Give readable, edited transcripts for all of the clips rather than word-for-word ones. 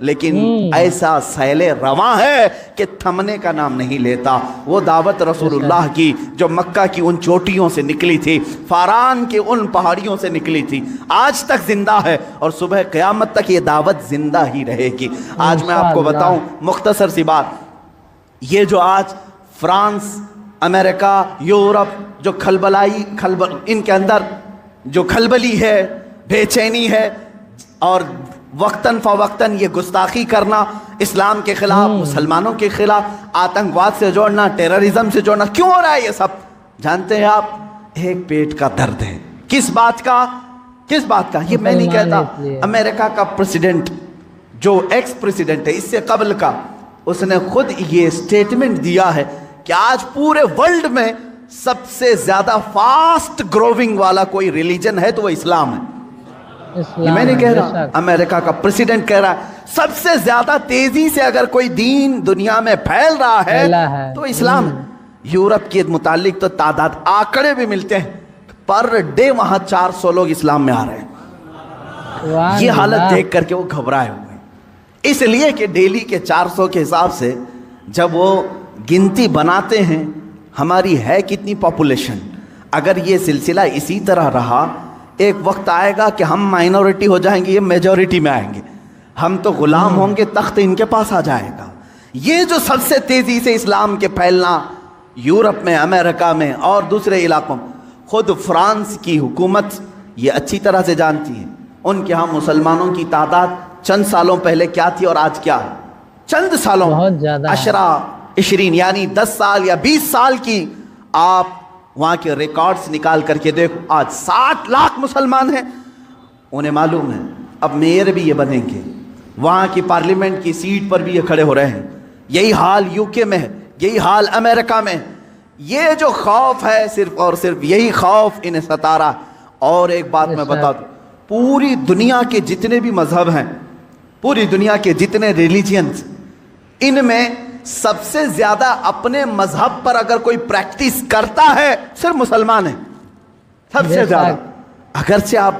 لیکن ایسا سیلے رواں ہے کہ تھمنے کا نام نہیں لیتا۔ وہ دعوت رسول اللہ کی جو مکہ کی ان چوٹیوں سے نکلی تھی، فاران کے ان پہاڑیوں سے نکلی تھی، آج تک زندہ ہے اور صبح قیامت تک یہ دعوت زندہ ہی رہے گی۔ آج میں آپ کو بتاؤں مختصر سی بات، یہ جو آج فرانس، امریکہ، یورپ جو ان کے اندر جو کھلبلی ہے، بے چینی ہے، اور وقتاً فوقتاً یہ گستاخی کرنا اسلام کے خلاف، مسلمانوں کے خلاف، آتنکواد سے جوڑنا، ٹیررزم سے جوڑنا، کیوں ہو رہا ہے یہ سب؟ جانتے ہیں آپ؟ ایک پیٹ کا درد ہے۔ کس بات کا؟ کس بات کا؟ یہ میں نہیں کہتا، امریکہ کا پریزیڈنٹ جو ایکس پریزیڈنٹ ہے اس سے قبل کا، اس نے خود یہ سٹیٹمنٹ دیا ہے کہ آج پورے ورلڈ میں سب سے زیادہ فاسٹ گروونگ والا کوئی ریلیجن ہے تو وہ اسلام ہے۔ یہ میں نہیں کہہ رہا، امریکہ کا پریزیڈنٹ کہہ رہا ہے سب سے زیادہ تیزی سے اگر کوئی دین دنیا میں پھیل رہا ہے تو اسلام ہے۔ یورپ کے متعلق تو تعداد آنکڑے بھی ملتے ہیں، پر ڈے وہاں 400 لوگ اسلام میں آ رہے ہیں۔ یہ حالت دیکھ کر کے وہ گھبرائے ہوئے ہیں، اس لیے کہ ڈیلی کے 400 کے حساب سے جب وہ گنتی بناتے ہیں ہماری ہے کتنی پاپولیشن، اگر یہ سلسلہ اسی طرح رہا ایک وقت آئے گا کہ ہم مائنورٹی ہو جائیں گے، یہ میجورٹی میں آئیں گے، ہم تو غلام ہوں گے، تخت ان کے پاس آ جائے گا۔ یہ جو سب سے تیزی سے اسلام کے پھیلنا یورپ میں، امریکہ میں اور دوسرے علاقوں میں، خود فرانس کی حکومت یہ اچھی طرح سے جانتی ہے ان کے ہاں مسلمانوں کی تعداد چند سالوں پہلے کیا تھی اور آج کیا ہے۔ چند سالوں، 20 یعنی 10 سال یا 20 سال کی آپ وہاں کے ریکارڈز نکال کر کے دیکھو، آج 60 لاکھ مسلمان ہیں۔ انہیں معلوم ہے اب میئر بھی یہ بنیں گے، وہاں کی پارلیمنٹ کی سیٹ پر بھی یہ کھڑے ہو رہے ہیں۔ یہی حال UK میں ہے، یہی حال امریکہ میں۔ یہ جو خوف ہے صرف اور صرف یہی خوف انہیں ستا رہا۔ اور ایک بات میں بتا دوں، پوری دنیا کے جتنے بھی مذہب ہیں، پوری دنیا کے جتنے ریلیجنز، ان میں سب سے زیادہ اپنے مذہب پر اگر کوئی پریکٹس کرتا ہے صرف مسلمان ہیں، سب سے زیادہ۔ اگرچہ آپ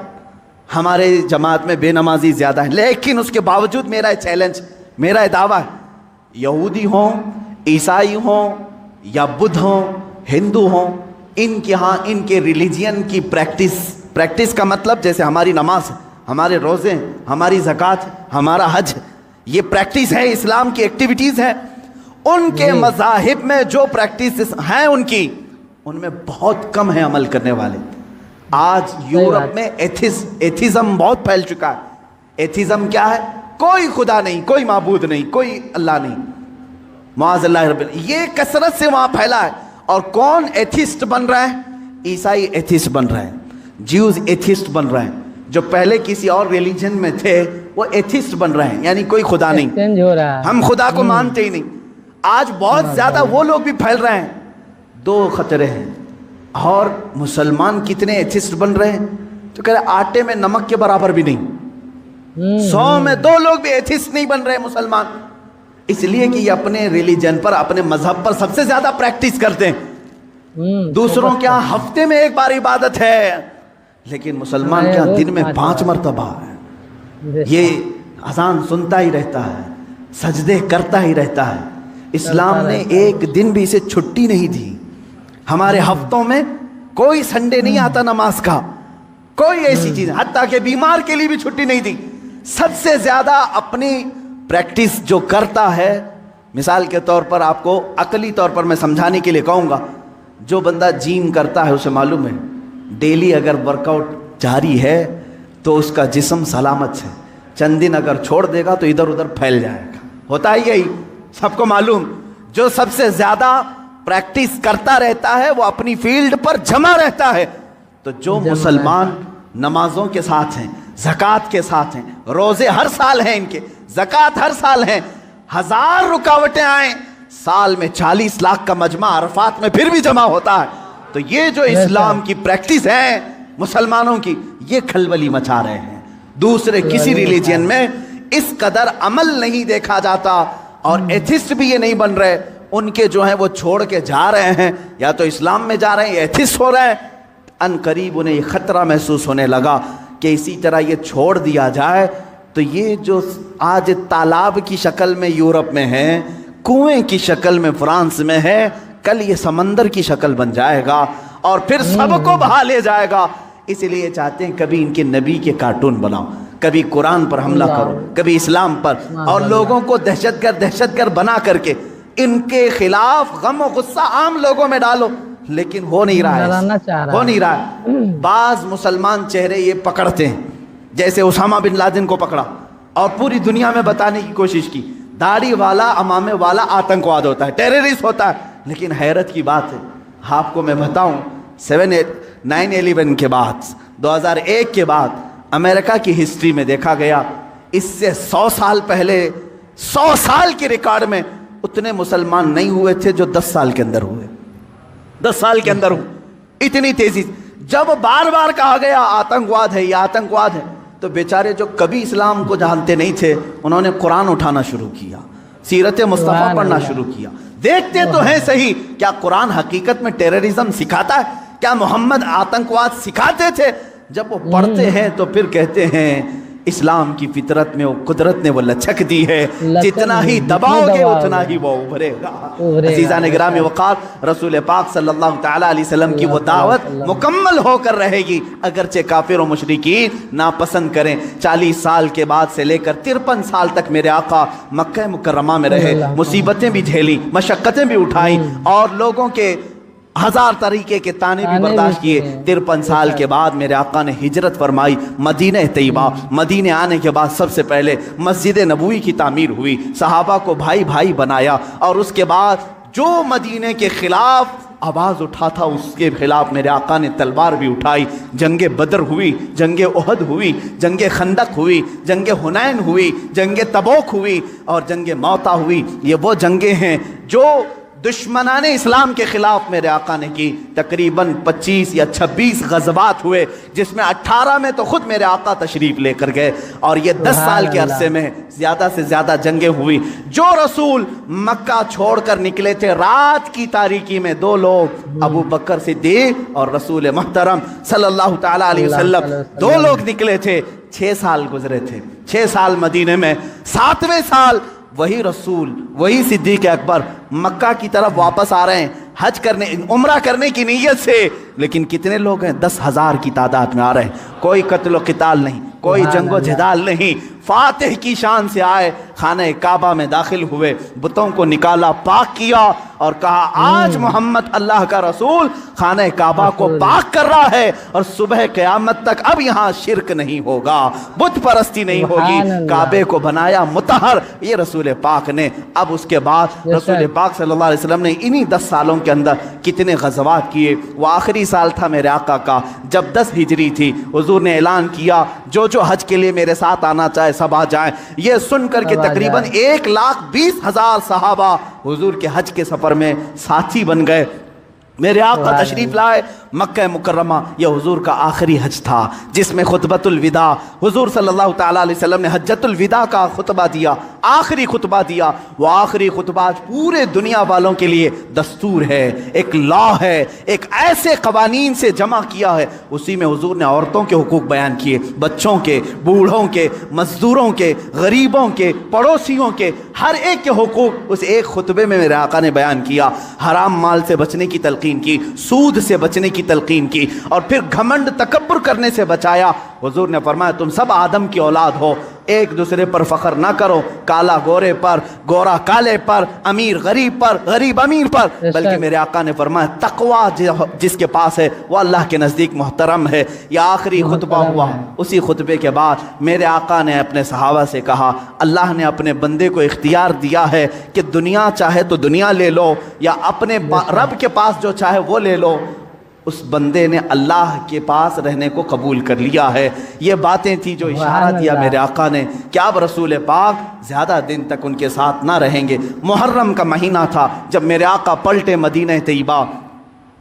ہمارے جماعت میں بے نمازی زیادہ ہیں، لیکن اس کے باوجود میرا چیلنج، میرا دعویٰ ہے، یہودی ہوں، عیسائی ہوں یا بدھ ہوں، ہندو ہوں، ان کے ہاں ان کے ریلیجین کی پریکٹس کا مطلب جیسے ہماری نماز، ہمارے روزے، ہماری زکوٰۃ، ہمارا حج، یہ پریکٹس ہے، اسلام کی ایکٹیویٹیز ہیں۔ ان کے مذاہب میں جو پریکٹس ہیں ان میں بہت کم ہیں عمل کرنے والے۔ آج یورپ میں ایتھیزم بہت پھیل چکا ہے۔ ایتھیزم کیا ہے؟ کوئی خدا نہیں، کوئی معبود نہیں، کوئی اللہ نہیں، معاذ اللہ رب۔ یہ کثرت سے وہاں پھیلا ہے۔ اور کون ایتھیسٹ بن رہا ہے؟ عیسائی ایتھیسٹ بن رہے ہیں، جیوز ایتھیسٹ بن رہے ہیں، جو پہلے کسی اور ریلیجن میں تھے وہ ایتھیسٹ بن رہے ہیں، یعنی کوئی خدا نہیں، ہم خدا کو مانتے ہی نہیں۔ آج بہت زیادہ وہ لوگ بھی پھیل رہے ہیں۔ دو خطرے ہیں۔ اور مسلمان کتنے ایتھیسٹ بن رہے ہیں تو کہہ رہے آٹے میں نمک کے برابر بھی نہیں، 100 میں 2 لوگ بھی ایتھیسٹ نہیں بن رہے مسلمان، اس لیے کہ یہ اپنے ریلیجن پر، اپنے مذہب پر سب سے زیادہ پریکٹس کرتے ہیں۔ دوسروں کیا ہفتے میں 1 بار عبادت ہے، لیکن مسلمان کیا دن میں 5 مرتبہ ہے۔ یہ اذان سنتا ہی رہتا ہے، سجدے کرتا ہی رہتا ہے۔ اسلام نے ایک دن بھی اسے چھٹی نہیں دی۔ ہمارے ہفتوں میں کوئی سنڈے نہیں آتا نماز کا، کوئی ایسی چیز، حتیٰ کہ بیمار کے لیے بھی چھٹی نہیں دی۔ سب سے زیادہ اپنی پریکٹس جو کرتا ہے، مثال کے طور پر آپ کو عقلی طور پر میں سمجھانے کے لیے کہوں گا، جو بندہ جیم کرتا ہے اسے معلوم ہے ڈیلی اگر ورک آؤٹ جاری ہے تو اس کا جسم سلامت ہے، چند دن اگر چھوڑ دے گا تو ادھر ادھر پھیل جائے گا۔ ہوتا ہے یہی، سب کو معلوم۔ جو سب سے زیادہ پریکٹس کرتا رہتا ہے وہ اپنی فیلڈ پر جمع رہتا ہے۔ تو جو مسلمان نمازوں کے ساتھ ہیں، زکوٰۃ کے ساتھ ہیں، روزے ہر سال ہیں ان کے، زکوٰۃ ہر سال ہیں، 1000 رکاوٹیں آئیں، سال میں 40 لاکھ کا مجمع عرفات میں پھر بھی جمع ہوتا ہے۔ تو یہ جو اسلام کی پریکٹس ہے مسلمانوں کی، یہ کھلبلی مچا رہے ہیں۔ دوسرے کسی ریلیجن میں اس قدر عمل نہیں دیکھا جاتا، اور ایتھسٹ بھی یہ نہیں بن رہے۔ ان کے جو ہیں وہ چھوڑ کے جا رہے ہیں، یا تو اسلام میں جا رہے ہیں، ایتھسٹ ہو رہے ہیں۔ ان قریب انہیں یہ خطرہ محسوس ہونے لگا کہ اسی طرح یہ چھوڑ دیا جائے تو یہ جو آج تالاب کی شکل میں یورپ میں ہے، کنویں کی شکل میں فرانس میں ہے، کل یہ سمندر کی شکل بن جائے گا اور پھر سب کو بہا لے جائے گا۔ اس لیے چاہتے ہیں کبھی ان کے نبی کے کارٹون بناؤ، کبھی قرآن پر حملہ کرو، کبھی اسلام پر، اور لوگوں کو دہشت گرد بنا کر کے ان کے خلاف غم و غصہ عام لوگوں میں ڈالو، لیکن ہو نہیں رہا ہے، ہو نہیں رہا ہے۔ بعض مسلمان چہرے یہ پکڑتے ہیں، جیسے اسامہ بن لادن کو پکڑا اور پوری دنیا میں بتانے کی کوشش کی داڑھی والا امامے والا آتنکواد ہوتا ہے، ٹیررسٹ ہوتا ہے۔ لیکن حیرت کی بات ہے، آپ کو میں بتاؤں 9/11 کے بعد 2001 کے بعد امریکہ کی ہسٹری میں دیکھا گیا، اس سے 100 سال پہلے 100 سال کے ریکارڈ میں اتنے مسلمان نہیں ہوئے تھے جو 10 سال کے اندر ہوئے، 10 سال کے اندر ہوئے اتنی تیزی۔ جب بار بار کہا گیا آتنکواد ہے، یہ آتنکواد ہے، تو بیچارے جو کبھی اسلام کو جانتے نہیں تھے انہوں نے قرآن اٹھانا شروع کیا، سیرت مصطفیٰ پڑھنا شروع کیا۔ دیکھتے تو ہیں صحیح، کیا قرآن حقیقت میں ٹیررزم سکھاتا ہے؟ کیا محمد آتنکواد سکھاتے تھے؟ جب وہ پڑھتے ہیں تو پھر کہتے ہیں اسلام کی فطرت میں وہ قدرت نے وہ لچک دی ہے، جتنا ہی دباؤ گے اتنا ہی وہ ابھرے گا۔ عزیزان گرامی وقار، رسول پاک صلی اللہ تعالیٰ علیہ وسلم کی وہ دعوت مکمل ہو کر رہے گی، اگرچہ کافر و مشرکین ناپسند کریں۔ 40 سال کے بعد سے لے کر 53 سال تک میرے آقا مکہ مکرمہ میں رہے، مصیبتیں بھی جھیلی، مشقتیں بھی اٹھائیں، اور لوگوں کے 1000 طریقے کے تانے بھی برداشت کیے۔ 53 سال کے بعد میرے آقا نے ہجرت فرمائی مدینہ طیبہ۔ مدینہ آنے کے بعد سب سے پہلے مسجد نبوی کی تعمیر ہوئی، صحابہ کو بھائی بھائی بنایا، اور اس کے بعد جو مدینہ کے خلاف آواز اٹھا تھا اس کے خلاف میرے آقا نے تلوار بھی اٹھائی۔ جنگ بدر ہوئی، جنگ احد ہوئی، جنگ خندق ہوئی، جنگ حنین ہوئی، جنگ تبوک ہوئی، اور جنگ موتا ہوئی۔ یہ وہ جنگیں ہیں جو دشمنان اسلام کے خلاف میرے آقا نے کی۔ تقریباً 25 یا 26 غزوات ہوئے، جس میں 18 میں تو خود میرے آقا تشریف لے کر گئے، اور یہ 10 سال کے عرصے میں زیادہ سے زیادہ جنگیں ہوئی۔ جو رسول مکہ چھوڑ کر نکلے تھے رات کی تاریکی میں، 2 لوگ، ابو بکر صدیق اور رسول محترم صلی اللہ تعالیٰ علیہ وسلم، 2 لوگ نکلے تھے۔ 6 سال گزرے تھے، 6 سال مدینے میں، 7ویں سال وہی رسول، وہی صدیق اکبر مکہ کی طرف واپس آ رہے ہیں حج کرنے، عمرہ کرنے کی نیت سے۔ لیکن کتنے لوگ ہیں؟ 10,000 کی تعداد میں آ رہے ہیں۔ کوئی قتل و قتال نہیں، کوئی جنگ و جدال نہیں، فاتح کی شان سے آئے، خانہ کعبہ میں داخل ہوئے، بتوں کو نکالا، پاک کیا، اور کہا آج محمد اللہ کا رسول خانہ کعبہ کو پاک کر رہا ہے، اور صبح قیامت تک اب یہاں شرک نہیں ہوگا، بت پرستی نہیں ہوگی۔ کعبے کو بنایا مطہر یہ رسول پاک نے۔ اب اس کے بعد رسول پاک صلی اللہ علیہ وسلم نے انہی 10 سالوں کے اندر کتنے غزوات کیے۔ وہ آخری سال تھا میرے آقا کا جب 10 ہجری تھی، حضور نے اعلان کیا جو حج کے لیے میرے ساتھ آنا چاہے سب آ جائیں۔ یہ سن کر کے تقریباً 1,20,000 صحابہ حضور کے حج کے سفر میں ساتھی بن گئے۔ میرے آقا تشریف لائے مکہ مکرمہ، یہ حضور کا آخری حج تھا، جس میں خطبۃ الوداع حضور صلی اللہ تعالیٰ علیہ وسلم نے حجۃ الوداع کا خطبہ دیا، آخری خطبہ دیا۔ وہ آخری خطبہ پورے دنیا والوں کے لیے دستور ہے، ایک لا ہے، ایک ایسے قوانین سے جمع کیا ہے۔ اسی میں حضور نے عورتوں کے حقوق بیان کیے، بچوں کے، بوڑھوں کے، مزدوروں کے، غریبوں کے، پڑوسیوں کے، ہر ایک کے حقوق اس ایک خطبے میں میرے آقا نے بیان کیا۔ حرام مال سے بچنے کی تلقین کی، سود سے بچنے کی تلقین کی، اور پھر گھمنڈ تکبر کرنے سے بچایا۔ حضور نے فرمایا تم سب آدم کی اولاد ہو، ایک دوسرے پر فخر نہ کرو، کالا گورے پر، گورا کالے پر، امیر غریب پر، غریب امیر پر، بلکہ میرے آقا نے فرمایا تقوی جس کے پاس ہے وہ اللہ کے نزدیک محترم ہے۔ یہ آخری خطبہ ہوا۔ اسی خطبے کے بعد میرے آقا نے اپنے صحابہ سے کہا اللہ نے اپنے بندے کو اختیار دیا ہے کہ دنیا چاہے تو دنیا لے لو، یا اپنے رب کے پاس جو چاہے وہ لے لو۔ اس بندے نے اللہ کے پاس رہنے کو قبول کر لیا ہے۔ یہ باتیں تھی جو اشارہ دیا میرے آقا نے کہ اب رسول پاک زیادہ دن تک ان کے ساتھ نہ رہیں گے۔ محرم کا مہینہ تھا جب میرے آقا پلٹے مدینہ طیبہ،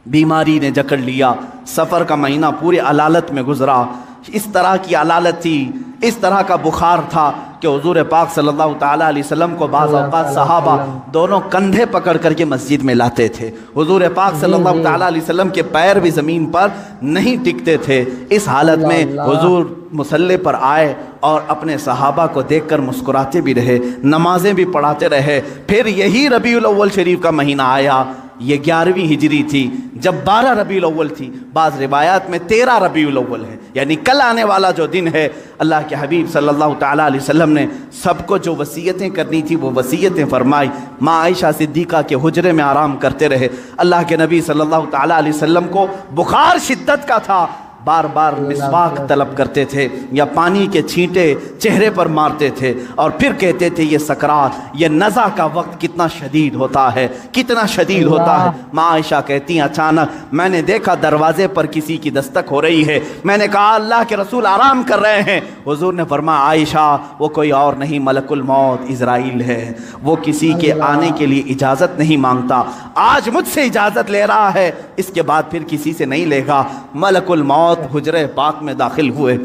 بیماری نے جکڑ لیا، سفر کا مہینہ پورے علالت میں گزرا۔ اس طرح کی علالت تھی، اس طرح کا بخار تھا کہ کہ حضور پاک صلی اللہ تعالیٰ علیہ وسلم کو بعض اوقات صحابہ دونوں کندھے پکڑ کر کے مسجد میں لاتے تھے. حضور پاک صلی اللہ تعالیٰ علیہ وسلم کے پیر بھی زمین پر نہیں ٹکتے تھے. اس حالت میں حضور مصلی پر آئے اور اپنے صحابہ کو دیکھ کر مسکراتے بھی رہے, نمازیں بھی پڑھاتے رہے. پھر یہی ربیع الاول شریف کا مہینہ آیا, یہ 11ویں ہجری تھی, جب 12 ربیع الاول تھی. بعض روایات میں 13 ربیع الاول ہے, یعنی کل آنے والا جو دن ہے. اللہ کے حبیب صلی اللہ تعالیٰ علیہ وسلم نے سب کو جو وصیتیں کرنی تھی وہ وصیتیں فرمائی. ماں عائشہ صدیقہ کے حجرے میں آرام کرتے رہے. اللہ کے نبی صلی اللہ تعالیٰ علیہ وسلم کو بخار شدت کا تھا, بار بار مسواک طلب کرتے تھے یا پانی کے چھینٹے چہرے پر مارتے تھے اور پھر کہتے تھے یہ سکرات, یہ نزع کا وقت کتنا شدید ہوتا ہے, کتنا شدید ہوتا ہے. ماں عائشہ کہتی ہیں اچانک میں نے دیکھا دروازے پر کسی کی دستک ہو رہی ہے. میں نے کہا اللہ کے رسول آرام کر رہے ہیں. حضور نے فرمایا عائشہ وہ کوئی اور نہیں ملک الموت عزرائیل ہے, وہ کسی کے آنے کے لیے اجازت نہیں مانگتا. آج مجھ سے اجازت لے رہا ہے, اس کے بعد پھر کسی سے نہیں لے گا. ملک الموت حجرہ پاک میں داخل ہوئے.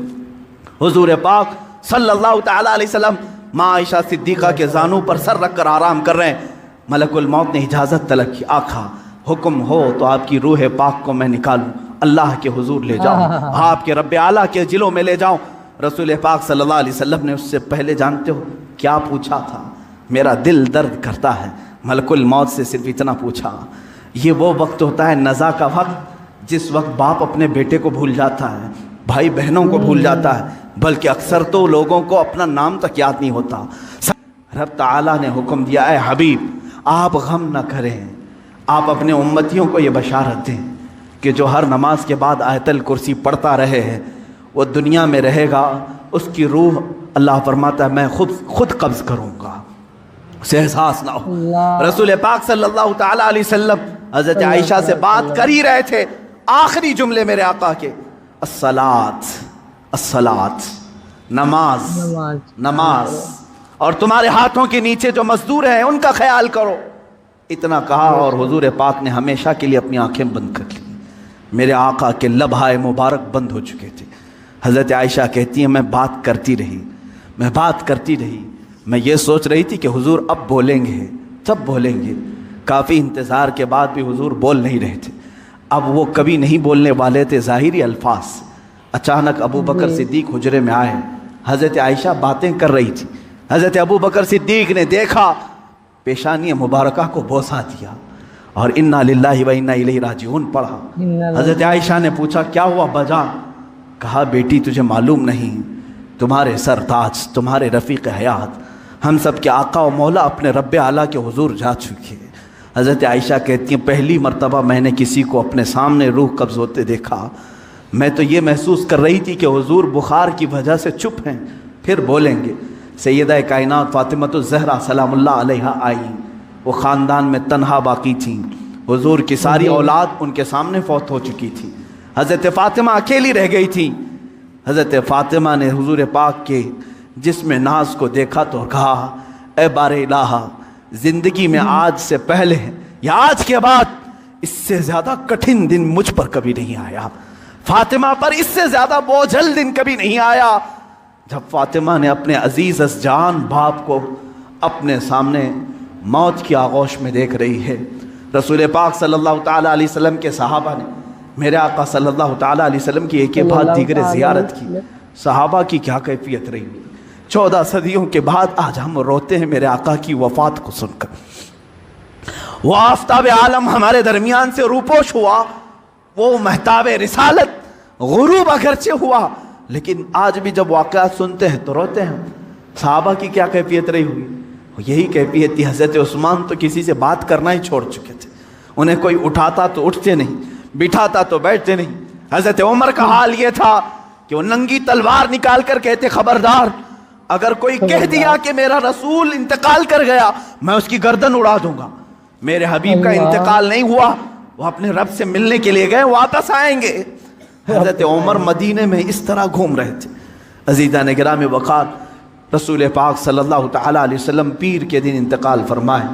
حضور پاک صلی اللہ تعالیٰ علیہ وسلم ماں عائشہ صدیقہ کے زانوں پر سر رکھ کر آرام کر رہے ہیں. ملک الموت نے اجازت طلب کی, آقا حکم ہو تو آپ کی روح پاک کو میں نکالوں, اللہ کے حضور لے جاؤں, آپ کے رب اعلیٰ کے جلوں میں لے جاؤں. رسول پاک صلی اللہ علیہ وسلم نے اس سے پہلے جانتے ہو کیا پوچھا تھا؟ میرا دل درد کرتا ہے. ملک الموت سے صرف اتنا پوچھا, یہ وہ وقت ہوتا ہے نزع کا وقت جس وقت باپ اپنے بیٹے کو بھول جاتا ہے, بھائی بہنوں کو بھول جاتا ہے, بلکہ اکثر تو لوگوں کو اپنا نام تک یاد نہیں ہوتا. رب تعالیٰ نے حکم دیا اے حبیب آپ غم نہ کریں, آپ اپنے امتیوں کو یہ بشارت دیں کہ جو ہر نماز کے بعد آیت الکرسی پڑھتا رہے ہے وہ دنیا میں رہے گا, اس کی روح اللہ فرماتا ہے میں خود قبض کروں گا, اسے احساس نہ ہو. رسول پاک صلی اللہ تعالیٰ علیہ وسلم حضرت عائشہ سے بات کر ہی رہے تھے, آخری جملے میرے آقا کے الصلاۃ الصلاۃ, نماز, اور تمہارے ہاتھوں کے نیچے جو مزدور ہیں ان کا خیال کرو. اتنا کہا اور حضور پاک نے ہمیشہ کے لیے اپنی آنکھیں بند کر لی. میرے آقا کے لبھائے مبارک بند ہو چکے تھے. حضرت عائشہ کہتی ہیں میں بات کرتی رہی, میں یہ سوچ رہی تھی کہ حضور اب بولیں گے, تب بولیں گے. کافی انتظار کے بعد بھی حضور بول نہیں رہے تھے. اب وہ کبھی نہیں بولنے والے تھے ظاہری الفاظ. اچانک ابو بکر صدیق حجرے میں آئے, حضرت عائشہ باتیں کر رہی تھی. حضرت ابو بکر صدیق نے دیکھا, پیشانی مبارکہ کو بوسہ دیا اور انا للہ و انا الیہ راجعون پڑھا. حضرت عائشہ نے پوچھا کیا ہوا بجا؟ کہا بیٹی تجھے معلوم نہیں, تمہارے سر تاج, تمہارے رفیق حیات, ہم سب کے آقا و مولا اپنے رب اعلیٰ کے حضور جا چکے. حضرت عائشہ کہتی ہیں پہلی مرتبہ میں نے کسی کو اپنے سامنے روح قبض ہوتے دیکھا. میں تو یہ محسوس کر رہی تھی کہ حضور بخار کی وجہ سے چپ ہیں, پھر بولیں گے. سیدہ کائنات فاطمۃ الزہرا سلام اللہ علیہا آئی. وہ خاندان میں تنہا باقی تھیں, حضور کی ساری اولاد ان کے سامنے فوت ہو چکی تھی. حضرت فاطمہ اکیلی رہ گئی تھی. حضرت فاطمہ نے حضور پاک کے جسم ناز کو دیکھا تو کہا اے بار الہ, زندگی میں آج سے پہلے یا آج کے بعد اس سے زیادہ کٹھن دن مجھ پر کبھی نہیں آیا, فاطمہ پر اس سے زیادہ بوجھل دن کبھی نہیں آیا. جب فاطمہ نے اپنے عزیز از جان باپ کو اپنے سامنے موت کی آغوش میں دیکھ رہی ہے, رسول پاک صلی اللہ تعالیٰ علیہ وسلم کے صحابہ نے میرے آقا صلی اللہ تعالیٰ علیہ وسلم کی ایک بعد دیگر زیارت کی. صحابہ کی کیا کیفیت رہی, 14 صدیوں کے بعد آج ہم روتے ہیں میرے آقا کی وفات کو سن کر. وہ آفتاب عالم ہمارے درمیان سے روپوش ہوا, وہ مہتاب رسالت غروب اگرچہ ہوا, لیکن آج بھی جب واقعات سنتے ہیں تو روتے ہیں. صحابہ کی کیا کیفیت رہی ہوئی؟ یہی کیفیت تھی. حضرت عثمان تو کسی سے بات کرنا ہی چھوڑ چکے تھے, انہیں کوئی اٹھاتا تو اٹھتے نہیں, بٹھاتا تو بیٹھتے نہیں. حضرت عمر کا حال یہ تھا کہ وہ ننگی تلوار نکال کر کہتے خبردار, اگر کوئی کہہ دیا کہ میرا رسول انتقال کر گیا میں اس کی گردن اڑا دوں گا. میرے حبیب کا انتقال نہیں ہوا, وہ اپنے رب سے ملنے کے لیے گئے, واپس آئیں گے. حضرت عمر مدینے میں اس طرح گھوم رہے تھے. عزیزان گرامی وقار, رسول پاک صلی اللہ تعالیٰ علیہ وسلم پیر کے دن انتقال فرمائے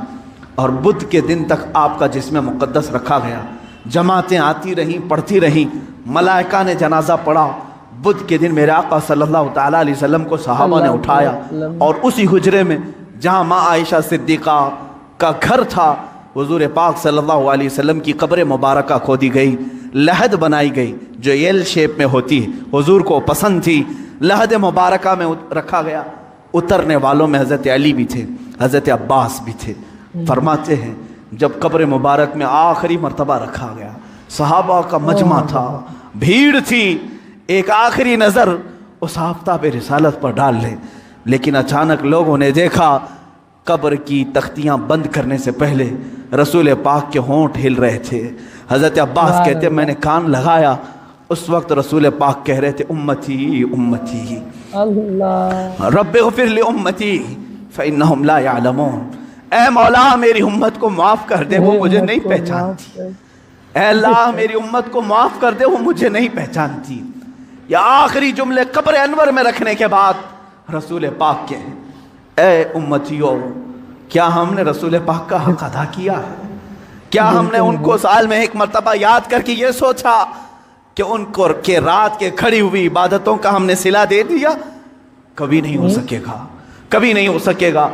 اور بدھ کے دن تک آپ کا جسم مقدس رکھا گیا. جماعتیں آتی رہیں, پڑھتی رہیں, ملائکہ نے جنازہ پڑھا, بدھ کے دن میرے آقا صلی اللہ تعالیٰ علیہ وسلم کو صحابہ نے اٹھایا اور اسی حجرے میں جہاں ماں عائشہ صدیقہ کا گھر تھا، حضور پاک صلی اللہ علیہ وسلم کی قبر مبارکہ کھودی گئی، لحد بنائی گئی جو ایل شیپ میں ہوتی ہے، حضور کو پسند تھی، لحد مبارکہ میں رکھا گیا۔ اترنے والوں میں حضرت علی بھی تھے، حضرت عباس بھی تھے۔ فرماتے ہیں جب قبر مبارک میں آخری مرتبہ رکھا گیا، صحابہ کا مجمع تھا، بھیڑ تھی، ایک آخری نظر اس آفتاب رسالت پر ڈال لیں، لیکن اچانک لوگوں نے دیکھا قبر کی تختیاں بند کرنے سے پہلے رسول پاک کے ہونٹ ہل رہے تھے۔ حضرت عباس کہتے میں نے کان لگایا، اس وقت رسول پاک کہہ رہے تھے امتی امتی اللہ، رب اغفر لی امتی فانہم لا یعلمون، اے مولا میری امت کو معاف کر دے، وہ مجھے نہیں پہچانتی، اے اللہ میری امت کو معاف کر دے، وہ مجھے نہیں پہچانتی۔ یا آخری جملے قبر انور میں رکھنے کے بعد رسول پاک کے اے امتیو، کیا ہم نے رسول پاک کا حق ادا کیا ہے؟ کیا ہم نے ان کو سال میں ایک مرتبہ یاد کر کے یہ سوچا کہ ان کو کہ رات کے کھڑی ہوئی عبادتوں کا ہم نے صلہ دے دیا؟ کبھی نہیں ہو سکے گا، کبھی نہیں ہو سکے گا۔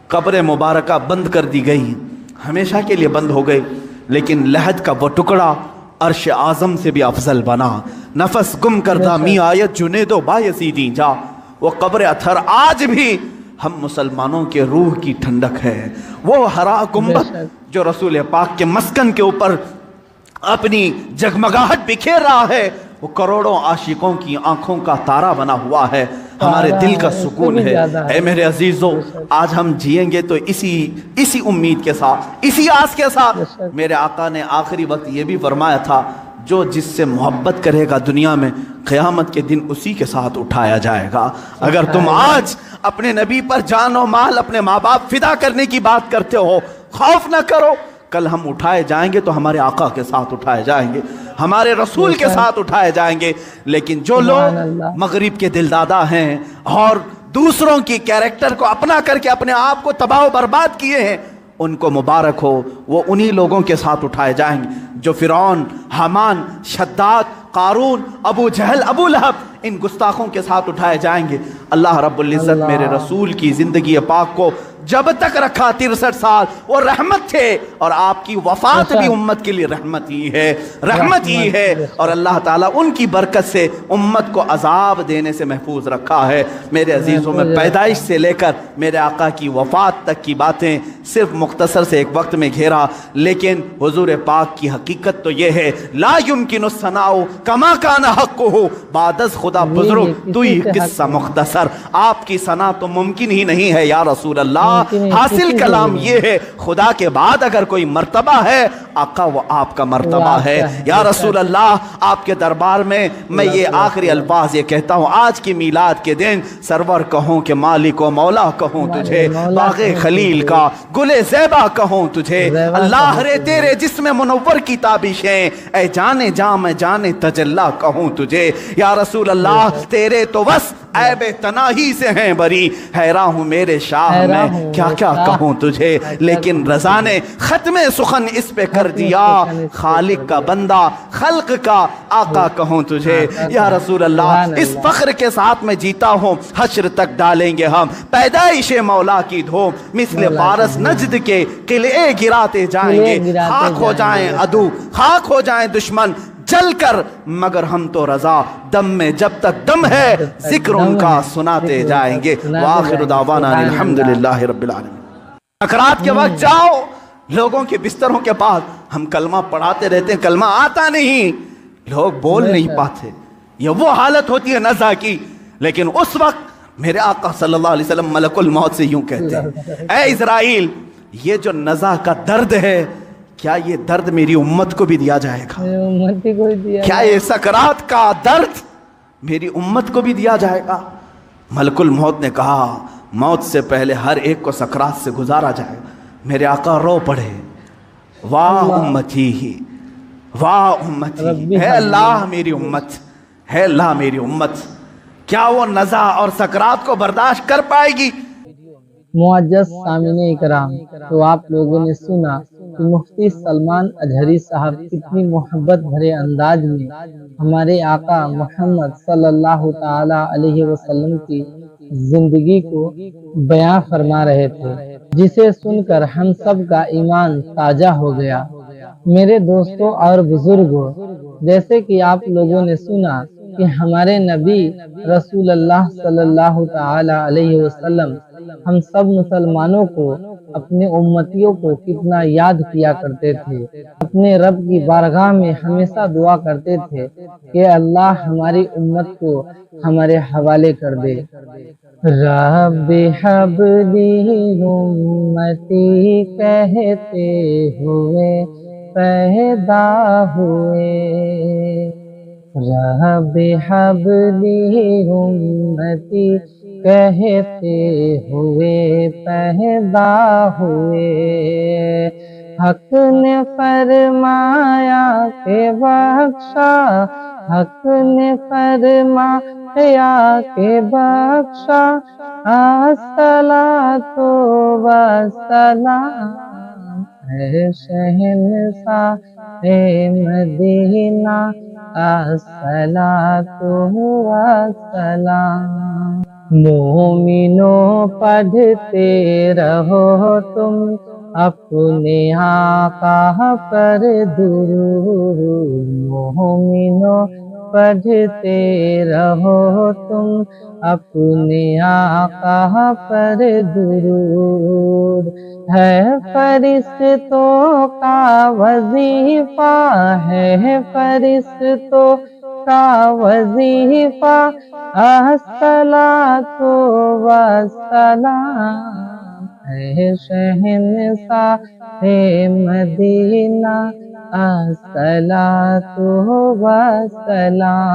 قبر مبارکہ بند کر دی گئی، ہمیشہ کے لیے بند ہو گئی، لیکن لحد کا وہ ٹکڑا عرش اعظم سے بھی افضل بنا۔ نفس گم کردہ می آیت جنید و بایزیدی جا، وہ قبر اطہر آج بھی ہم مسلمانوں کے روح کی ٹھنڈک ہے۔ وہ ہرا گنبد جو رسول پاک کے مسکن کے اوپر اپنی جگمگاہٹ بکھیر رہا ہے، وہ کروڑوں عاشقوں کی آنکھوں کا تارا بنا ہوا ہے، ہمارے دل کا سکون ہے۔ اے میرے عزیزو، آج ہم جئیں گے تو اسی امید کے ساتھ، اسی آس کے ساتھ۔ میرے آقا نے آخری وقت یہ بھی فرمایا تھا جو جس سے محبت کرے گا دنیا میں، قیامت کے دن اسی کے ساتھ اٹھایا جائے گا۔ اگر تم آج اپنے نبی پر جان و مال، اپنے ماں باپ فدا کرنے کی بات کرتے ہو، خوف نہ کرو، کل ہم اٹھائے جائیں گے تو ہمارے آقا کے ساتھ اٹھائے جائیں گے، ہمارے رسول کے ساتھ اٹھائے جائیں گے۔ لیکن جو لوگ مغرب کے دلدادہ ہیں اور دوسروں کی کیریکٹر کو اپنا کر کے اپنے آپ کو تباہ و برباد کیے ہیں، ان کو مبارک ہو، وہ انہی لوگوں کے ساتھ اٹھائے جائیں گے جو فرعون، حامان، شداد، قارون، ابو جہل، ابو لہب، ان گستاخوں کے ساتھ اٹھائے جائیں گے۔ اللہ رب العزت میرے رسول کی زندگی پاک کو جب تک رکھا 63 سال وہ رحمت تھے، اور آپ کی وفات بھی امت کے لیے رحمت ہی ہے، رحمت ہی ہے، اور اللہ تعالیٰ ان کی برکت سے امت کو عذاب دینے سے محفوظ رکھا ہے۔ میرے عزیزوں، میں پیدائش سے لے کر میرے آقا کی وفات تک کی باتیں صرف مختصر سے ایک وقت میں گھیرا، لیکن حضور پاک کی حقیقت تو یہ ہے، لا یمکن الثناء کما کان حقہ، بعد از خدا بزرگ تو ہی قصہ مختصر۔ آپ کی ثنا تو ممکن ہی نہیں ہے یا رسول اللہ۔ حاصل کلام یہ ہے، خدا کے بعد اگر کوئی مرتبہ ہے، آقا وہ آپ کا مرتبہ ہے یا رسول اللہ۔ آپ کے دربار میں میں یہ آخری الفاظ یہ کہتا ہوں، آج کی میلاد کے دن سرور کہوں کہ مالک و مولا کہوں تجھے، باغ خلیل کا گل زیبا کہوں تجھے، اللہ رے تیرے جسم منور کی تابشیں، اے جانے جاں میں جانے تجلا کہوں تجھے یا رسول اللہ۔ تیرے تو بس عیب تناہی سے ہیں بری، حیران ہوں میرے شاہ میں کیا کیا کہوں تجھے، لیکن رضا نے ختم سخن اس پہ کر دیا، خالق کا بندہ خلق کا آقا کہوں تجھے یا رسول اللہ۔ اس فخر کے ساتھ میں جیتا ہوں، حشر تک ڈالیں گے ہم پیدائش مولا کی دھوم، مثل فارس نجد کے قلعے گراتے جائیں گے، خاک ہو جائیں عدو، خاک ہو جائیں دشمن جل کر، مگر ہم تو رضا دم میں جب تک دم ہے ذکر ان کا سناتے جائیں گے۔ وآخر دعوانا الحمدللہ رب العالمین۔ سکرات کے وقت جاؤ لوگوں کے بستروں کے پاس، ہم کلمہ پڑھاتے رہتے ہیں، کلمہ آتا نہیں، لوگ بول نہیں پاتے، یہ وہ حالت ہوتی ہے نزع کی۔ لیکن اس وقت میرے آقا صلی اللہ علیہ وسلم ملک الموت سے یوں کہتے ہیں، اے اسرائیل، یہ جو نزع کا درد ہے، کیا یہ درد میری امت کو بھی دیا جائے گا؟ کیا یہ سکرات کا درد میری امت کو بھی دیا جائے گا؟ ملک الموت نے کہا، موت سے پہلے ہر ایک کو سکرات سے گزارا جائے گا۔ میرے آقا رو پڑے، واہ امتی ہی، واہ امتی، ہے اللہ میری امت، ہے اللہ میری امت، کیا وہ نزع اور سکرات کو برداشت کر پائے گی؟ معزز سامعین اکرام، تو آپ لوگوں نے سنا کہ مفتی سلمان اجہری صاحب کتنی محبت بھرے انداز میں ہمارے آقا محمد صلی اللہ تعالی علیہ وسلم کی زندگی کو بیان فرما رہے تھے، جسے سن کر ہم سب کا ایمان تازہ ہو گیا۔ میرے دوستوں اور بزرگوں، جیسے کہ آپ لوگوں نے سنا کہ ہمارے نبی رسول اللہ صلی اللہ تعالی علیہ وسلم ہم سب مسلمانوں کو، اپنے امتیوں کو کتنا یاد کیا کرتے تھے، اپنے رب کی بارگاہ میں ہمیشہ دعا کرتے تھے کہ اللہ ہماری امت کو ہمارے حوالے کر دے۔ رب حبلی امتی کہتے ہوئے پیدا ہوئے، رب حبلی امتی کہتے ہوئے پیدا ہوئے، حق نے فرمایا کہ بخشا، حق نے فرمایا کہ بخشا، الصلاۃ والسلام اے شہنشاہ مدینہ، الصلاۃ والسلام۔ مومنوں پڑھتے رہو تم اپنے آقا پر درود، مومنوں پڑھتے رہو تم اپنے آقا پر درود، ہے فرشتوں کا وظیفہ، ہے فرشتوں کا وظیفہ، الصلاۃ والسلام اے شہنشاہ مدینہ، الصلاۃ والسلام۔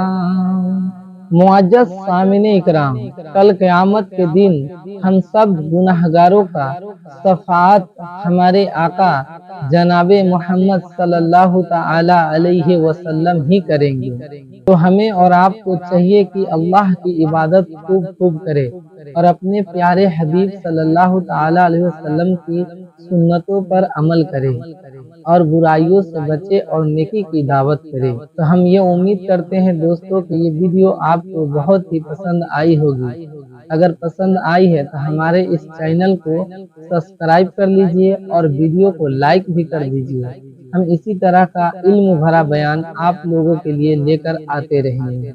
معزز سامعین اکرام، کل قیامت کے دن ہم سب گناہگاروں کا شفاعت ہمارے آقا جناب محمد صلی اللہ تعالی علیہ وسلم ہی کریں گے، تو ہمیں اور آپ کو چاہیے کہ اللہ کی عبادت خوب خوب کرے اور اپنے پیارے حبیب صلی اللہ تعالی علیہ وسلم کی سنتوں پر عمل کرے اور برائیوں سے بچے اور نیکی کی دعوت کرے۔ تو ہم یہ امید کرتے ہیں دوستوں کہ یہ ویڈیو آپ کو بہت ہی پسند آئی ہوگی۔ اگر پسند آئی ہے تو ہمارے اس چینل کو سبسکرائب کر لیجئے اور ویڈیو کو لائک بھی کر دیجئے۔ ہم اسی طرح کا علم بھرا بیان آپ لوگوں کے لیے لے کر آتے رہیں گے۔